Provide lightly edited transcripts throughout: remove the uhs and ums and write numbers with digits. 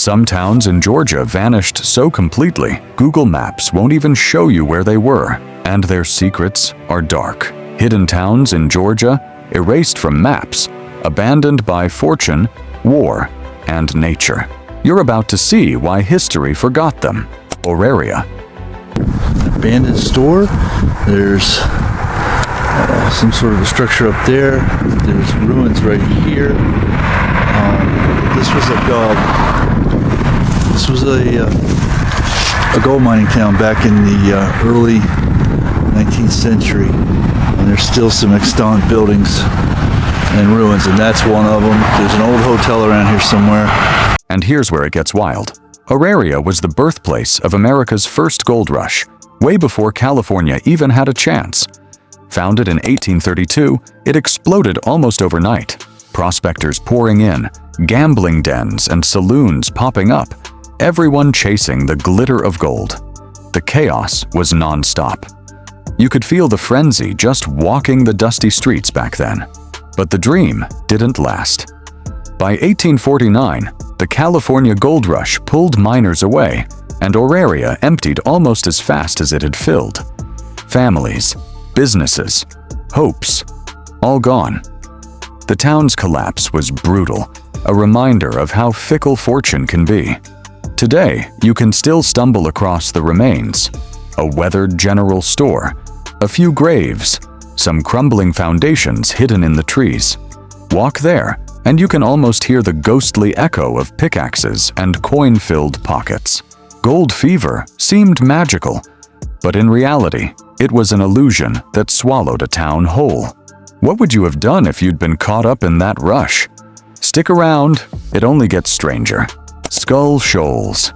Some towns in Georgia vanished so completely, Google Maps won't even show you where they were, and their secrets are dark. Hidden towns in Georgia, erased from maps, abandoned by fortune, war, and nature. You're about to see why history forgot them. Auraria. Abandoned store. There's some sort of a structure up there. There's ruins right here. This was a gold mining town back in the early 19th century, and there's still some extant buildings and ruins, and that's one of them. There's an old hotel around here somewhere. And here's where it gets wild. Auraria was the birthplace of America's first gold rush, way before California even had a chance. Founded in 1832, it exploded almost overnight. Prospectors pouring in, gambling dens and saloons popping up, everyone chasing the glitter of gold. The chaos was non-stop. You could feel the frenzy just walking the dusty streets back then. But the dream didn't last. By 1849, the California gold rush pulled miners away, and Auraria emptied almost as fast as it had filled. Families, businesses, hopes, all gone. The town's collapse was brutal, a reminder of how fickle fortune can be. Today, you can still stumble across the remains: a weathered general store, a few graves, some crumbling foundations hidden in the trees. Walk there, and you can almost hear the ghostly echo of pickaxes and coin-filled pockets. Gold fever seemed magical, but in reality, it was an illusion that swallowed a town whole. What would you have done if you'd been caught up in that rush? Stick around, it only gets stranger. Scull Shoals.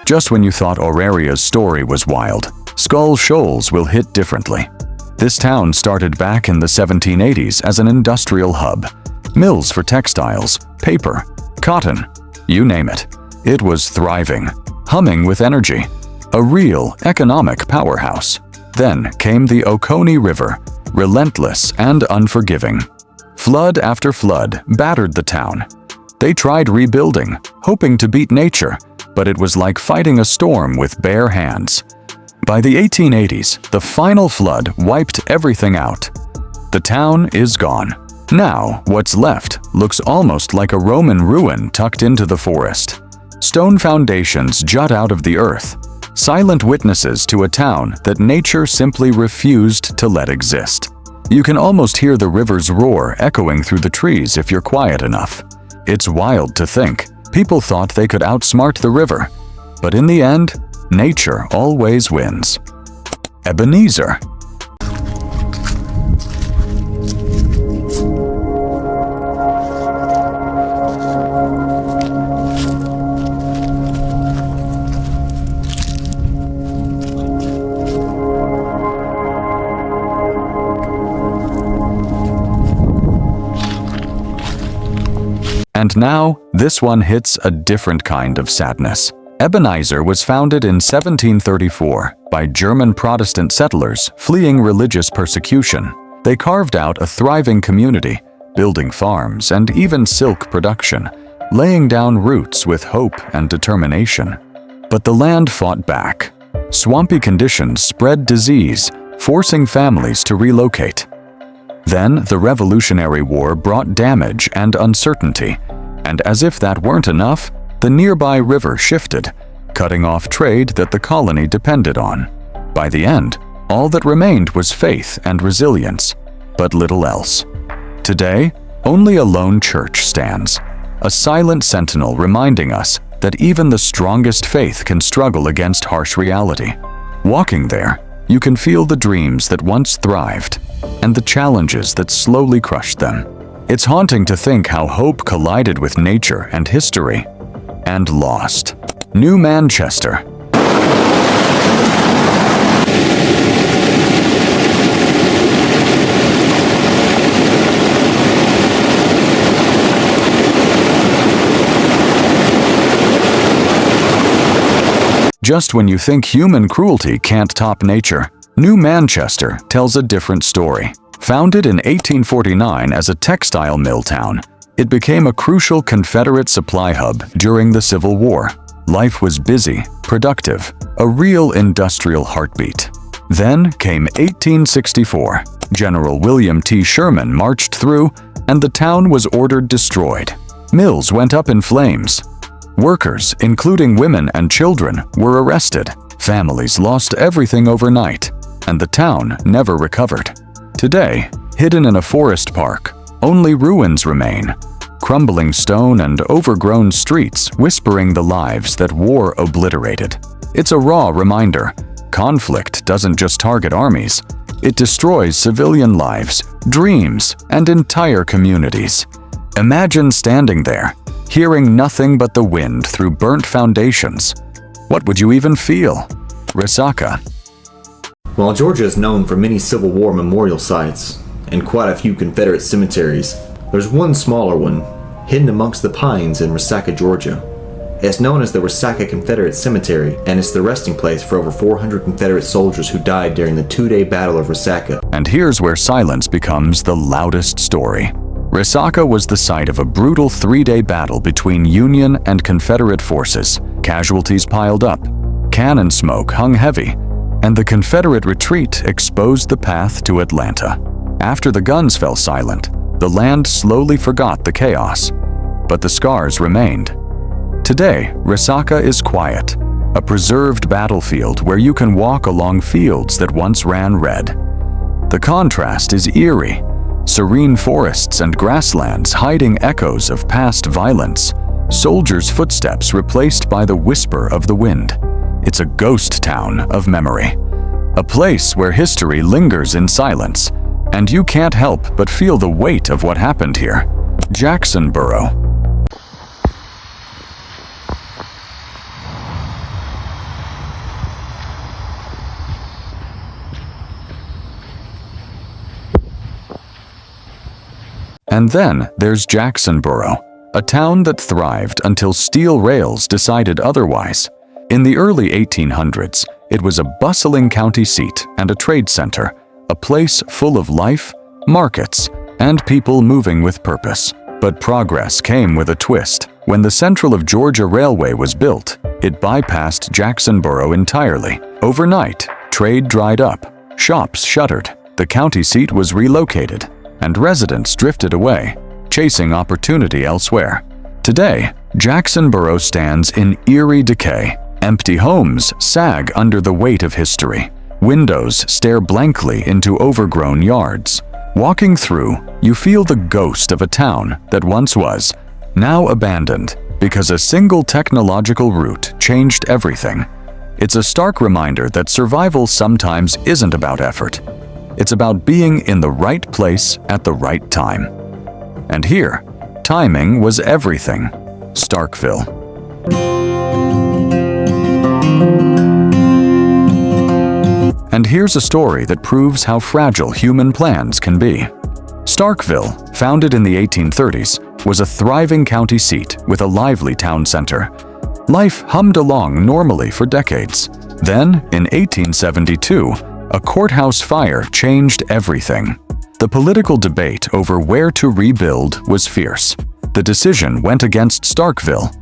Just when you thought Auraria's story was wild, Scull Shoals will hit differently. This town started back in the 1780s as an industrial hub. Mills for textiles, paper, cotton, you name it. It was thriving, humming with energy, a real economic powerhouse. Then came the Oconee River, relentless and unforgiving. Flood after flood battered the town. They tried rebuilding, hoping to beat nature, but it was like fighting a storm with bare hands. By the 1880s, the final flood wiped everything out. The town is gone. Now, what's left looks almost like a Roman ruin tucked into the forest. Stone foundations jut out of the earth, silent witnesses to a town that nature simply refused to let exist. You can almost hear the river's roar echoing through the trees if you're quiet enough. It's wild to think. People thought they could outsmart the river, but in the end, nature always wins. Ebenezer. And now, this one hits a different kind of sadness. Ebenezer was founded in 1734 by German Protestant settlers fleeing religious persecution. They carved out a thriving community, building farms and even silk production, laying down roots with hope and determination. But the land fought back. Swampy conditions spread disease, forcing families to relocate. Then the Revolutionary War brought damage and uncertainty, and as if that weren't enough, the nearby river shifted, cutting off trade that the colony depended on. By the end, all that remained was faith and resilience, but little else. Today, only a lone church stands, a silent sentinel reminding us that even the strongest faith can struggle against harsh reality. Walking there, you can feel the dreams that once thrived, and the challenges that slowly crushed them. It's haunting to think how hope collided with nature and history, and lost. New Manchester. Just when you think human cruelty can't top nature, New Manchester tells a different story. Founded in 1849 as a textile mill town, it became a crucial Confederate supply hub during the Civil War. Life was busy, productive, a real industrial heartbeat. Then came 1864. General William T. Sherman marched through, and the town was ordered destroyed. Mills went up in flames. Workers, including women and children, were arrested. Families lost everything overnight, and the town never recovered. Today, hidden in a forest park, only ruins remain. Crumbling stone and overgrown streets whispering the lives that war obliterated. It's a raw reminder. Conflict doesn't just target armies. It destroys civilian lives, dreams, and entire communities. Imagine standing there, hearing nothing but the wind through burnt foundations. What would you even feel? Resaca. While Georgia is known for many Civil War memorial sites and quite a few Confederate cemeteries, there's one smaller one, hidden amongst the pines in Resaca, Georgia. It's known as the Resaca Confederate Cemetery, and it's the resting place for over 400 Confederate soldiers who died during the two-day Battle of Resaca. And here's where silence becomes the loudest story. Resaca was the site of a brutal three-day battle between Union and Confederate forces. Casualties piled up, cannon smoke hung heavy, and the Confederate retreat exposed the path to Atlanta. After the guns fell silent, the land slowly forgot the chaos, but the scars remained. Today, Resaca is quiet, a preserved battlefield where you can walk along fields that once ran red. The contrast is eerie, serene forests and grasslands hiding echoes of past violence, soldiers' footsteps replaced by the whisper of the wind. It's a ghost town of memory, a place where history lingers in silence, and you can't help but feel the weight of what happened here. Jacksonboro. And then there's Jacksonboro, a town that thrived until steel rails decided otherwise. In the early 1800s, it was a bustling county seat and a trade center, a place full of life, markets, and people moving with purpose. But progress came with a twist. When the Central of Georgia Railway was built, it bypassed Jacksonboro entirely. Overnight, trade dried up, shops shuttered, the county seat was relocated, and residents drifted away, chasing opportunity elsewhere. Today, Jacksonboro stands in eerie decay. Empty homes sag under the weight of history. Windows stare blankly into overgrown yards. Walking through, you feel the ghost of a town that once was, now abandoned because a single technological route changed everything. It's a stark reminder that survival sometimes isn't about effort. It's about being in the right place at the right time. And here, timing was everything. Starkville. And here's a story that proves how fragile human plans can be. Starkville, founded in the 1830s, was a thriving county seat with a lively town center. Life hummed along normally for decades. Then, in 1872, a courthouse fire changed everything. The political debate over where to rebuild was fierce. The decision went against Starkville.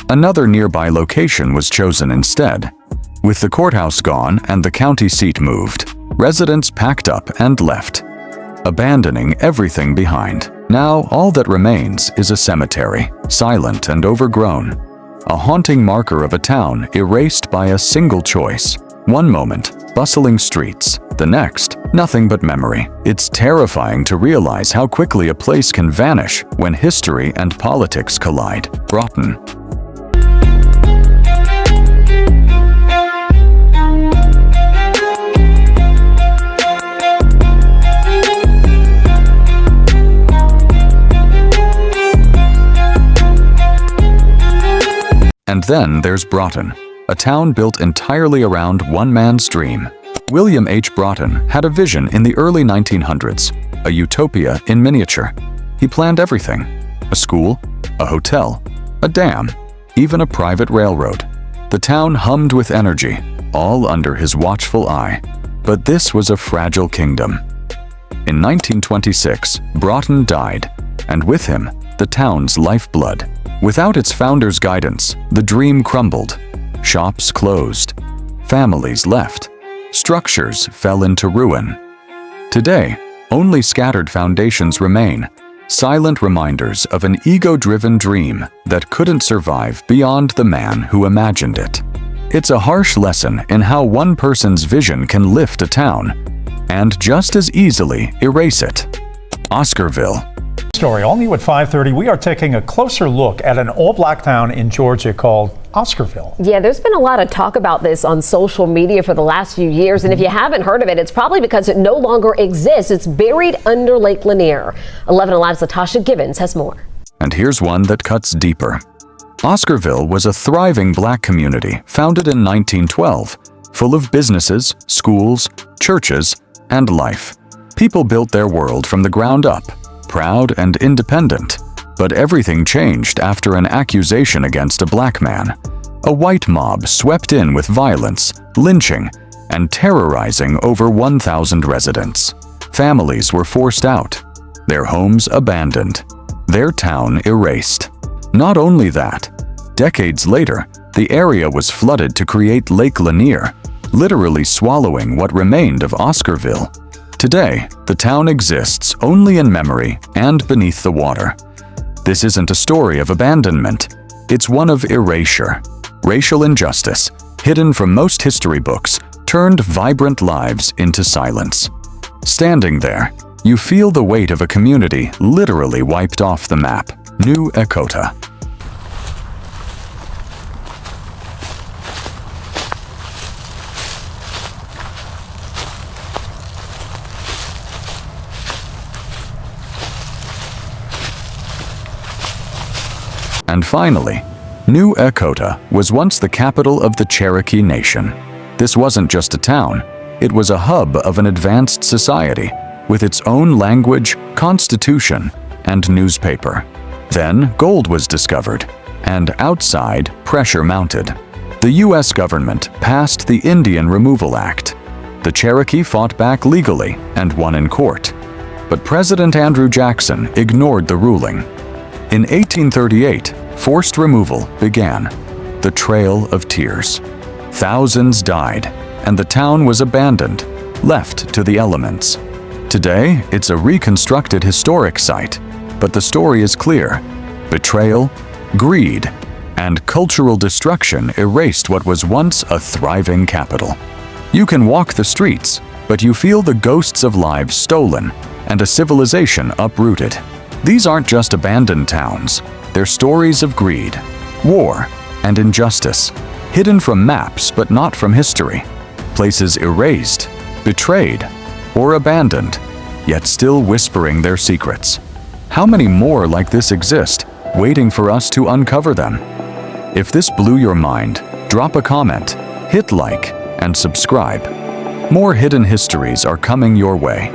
Another nearby location was chosen instead. With the courthouse gone and the county seat moved, residents packed up and left, abandoning everything behind. Now all that remains is a cemetery, silent and overgrown, a haunting marker of a town erased by a single choice. One moment, bustling streets, the next, nothing but memory. It's terrifying to realize how quickly a place can vanish when history and politics collide. Broughton. And then there's Broughton, a town built entirely around one man's dream. William H. Broughton had a vision in the early 1900s, a utopia in miniature. He planned everything: a school, a hotel, a dam, even a private railroad. The town hummed with energy, all under his watchful eye. But this was a fragile kingdom. In 1926, Broughton died, and with him, the town's lifeblood. Without its founder's guidance, the dream crumbled. Shops closed. Families left. Structures fell into ruin. Today, only scattered foundations remain, silent reminders of an ego-driven dream that couldn't survive beyond the man who imagined it. It's a harsh lesson in how one person's vision can lift a town and just as easily erase it. Oscarville. Story. All new at 5:30, we are taking a closer look at an all-black town in Georgia called Oscarville. Yeah, there's been a lot of talk about this on social media for the last few years, and if you haven't heard of it, it's probably because it no longer exists. It's buried under Lake Lanier. 11 Alive's Latasha Gibbons has more. And here's one that cuts deeper. Oscarville was a thriving black community founded in 1912, full of businesses, schools, churches, and life. People built their world from the ground up, proud and independent. But everything changed after an accusation against a black man. A white mob swept in with violence, lynching, and terrorizing over 1,000 residents. Families were forced out, their homes abandoned, their town erased. Not only that, decades later, the area was flooded to create Lake Lanier, literally swallowing what remained of Oscarville. Today, the town exists only in memory and beneath the water. This isn't a story of abandonment. It's one of erasure. Racial injustice, hidden from most history books, turned vibrant lives into silence. Standing there, you feel the weight of a community literally wiped off the map. New Echota. And finally, New Echota was once the capital of the Cherokee Nation. This wasn't just a town, it was a hub of an advanced society with its own language, constitution, and newspaper. Then gold was discovered, and outside pressure mounted. The U.S. government passed the Indian Removal Act. The Cherokee fought back legally and won in court. But President Andrew Jackson ignored the ruling. In 1838, forced removal began, the Trail of Tears. Thousands died, and the town was abandoned, left to the elements. Today, it's a reconstructed historic site, but the story is clear. Betrayal, greed, and cultural destruction erased what was once a thriving capital. You can walk the streets, but you feel the ghosts of lives stolen and a civilization uprooted. These aren't just abandoned towns. They're stories of greed, war, and injustice, hidden from maps but not from history. Places erased, betrayed, or abandoned, yet still whispering their secrets. How many more like this exist, waiting for us to uncover them? If this blew your mind, drop a comment, hit like, and subscribe. More hidden histories are coming your way.